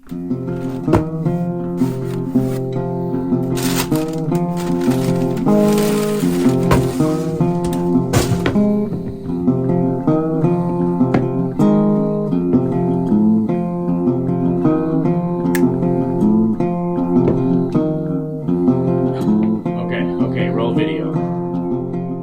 Okay, roll video.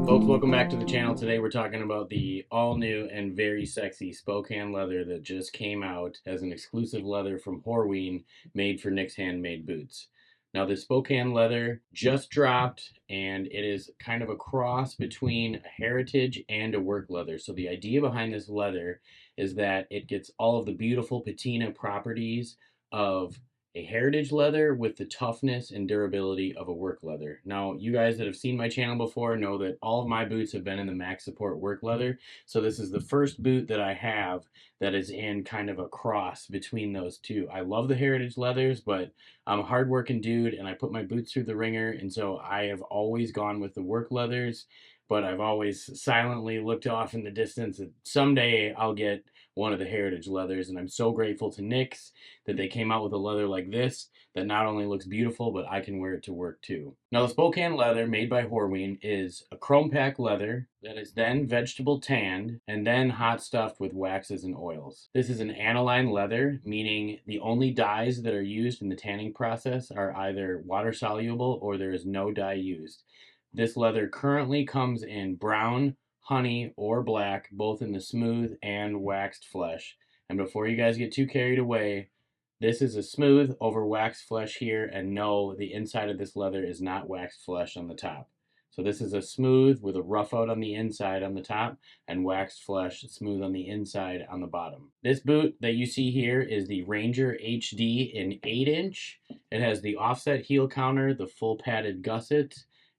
Folks, welcome back to the channel. Today we're talking about the all-new and very sexy Spokane leather that just came out as an exclusive leather from Horween, made for Nick's Handmade Boots. Now, the Spokane leather just dropped, and it is kind of a cross between a heritage and a work leather. So the idea behind this leather is that it gets all of the beautiful patina properties of a heritage leather with the toughness and durability of a work leather. Now, you guys that have seen my channel before know that all of my boots have been in the max support work leather. So this is the first boot that I have that is in kind of a cross between those two. I love the heritage leathers, but I'm a hardworking dude and I put my boots through the ringer. And so I have always gone with the work leathers, but I've always silently looked off in the distance that someday I'll get one of the heritage leathers. And I'm so grateful to Nick's that they came out with a leather like this that not only looks beautiful, but I can wear it to work too. Now, the Spokane leather made by Horween is a chrome pack leather that is then vegetable tanned and then hot stuffed with waxes and oils. This is an aniline leather, meaning the only dyes that are used in the tanning process are either water soluble or there is no dye used. This leather currently comes in brown, honey, or black, both in the smooth and waxed flesh. And before you guys get too carried away, this is a smooth over waxed flesh here, and no, the inside of this leather is not waxed flesh on the top. So this is a smooth with a rough out on the inside on the top and waxed flesh smooth on the inside on the bottom. This boot that you see here is the Ranger HD in 8-inch. It has the offset heel counter, the full padded gusset,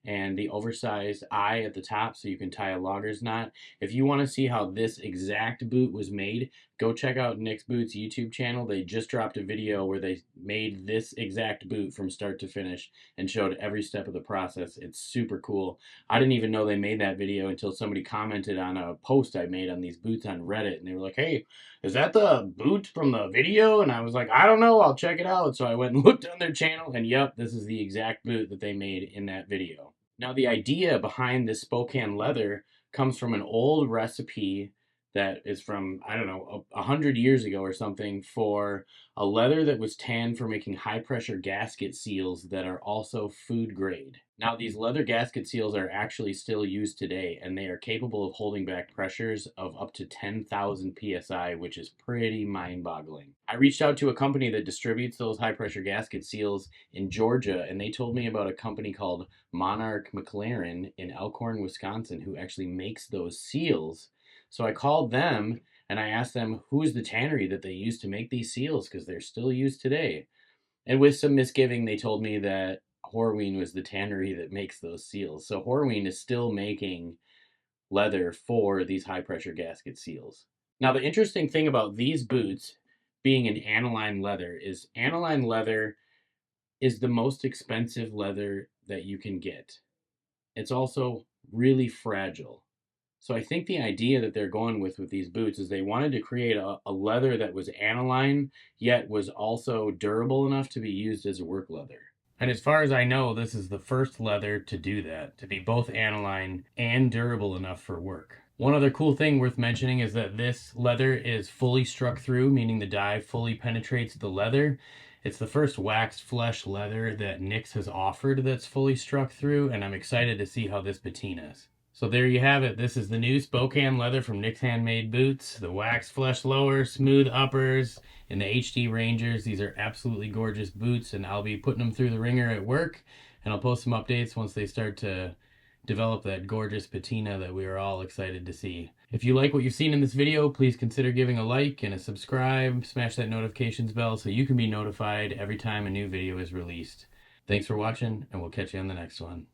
and the oversized eye at the top so you can tie a logger's knot. If you want to see how this exact boot was made, go check out Nick's Boots YouTube channel. They just dropped a video where they made this exact boot from start to finish and showed every step of the process. It's super cool. I didn't even know they made that video until somebody commented on a post I made on these boots on Reddit, and they were like, "Hey, is that the boot from the video?" And I was like, "I don't know, I'll check it out." So I went and looked on their channel, and yep, this is the exact boot that they made in that video. Now, the idea behind this Spokane leather comes from an old recipe that is from, I don't know, 100 years ago or something, for a leather that was tanned for making high pressure gasket seals that are also food grade. Now, these leather gasket seals are actually still used today, and they are capable of holding back pressures of up to 10,000 psi, which is pretty mind boggling. I reached out to a company that distributes those high pressure gasket seals in Georgia, and they told me about a company called Monarch McLaren in Elkhorn, Wisconsin, who actually makes those seals. So I called them and I asked them who's the tannery that they use to make these seals, because they're still used today. And with some misgiving, they told me that Horween was the tannery that makes those seals. So Horween is still making leather for these high pressure gasket seals. Now, the interesting thing about these boots being an aniline leather is the most expensive leather that you can get. It's also really fragile. So I think the idea that they're going with these boots is they wanted to create a leather that was aniline, yet was also durable enough to be used as a work leather. And as far as I know, this is the first leather to do that, to be both aniline and durable enough for work. One other cool thing worth mentioning is that this leather is fully struck through, meaning the dye fully penetrates the leather. It's the first waxed flesh leather that Nick's has offered that's fully struck through, and I'm excited to see how this patinas. So there you have it. This is the new Spokane leather from Nick's Handmade Boots. The waxed flesh lower, smooth uppers, and the HD Rangers. These are absolutely gorgeous boots, and I'll be putting them through the ringer at work, and I'll post some updates once they start to develop that gorgeous patina that we are all excited to see. If you like what you've seen in this video, please consider giving a like and a subscribe. Smash that notifications bell so you can be notified every time a new video is released. Thanks for watching, and we'll catch you on the next one.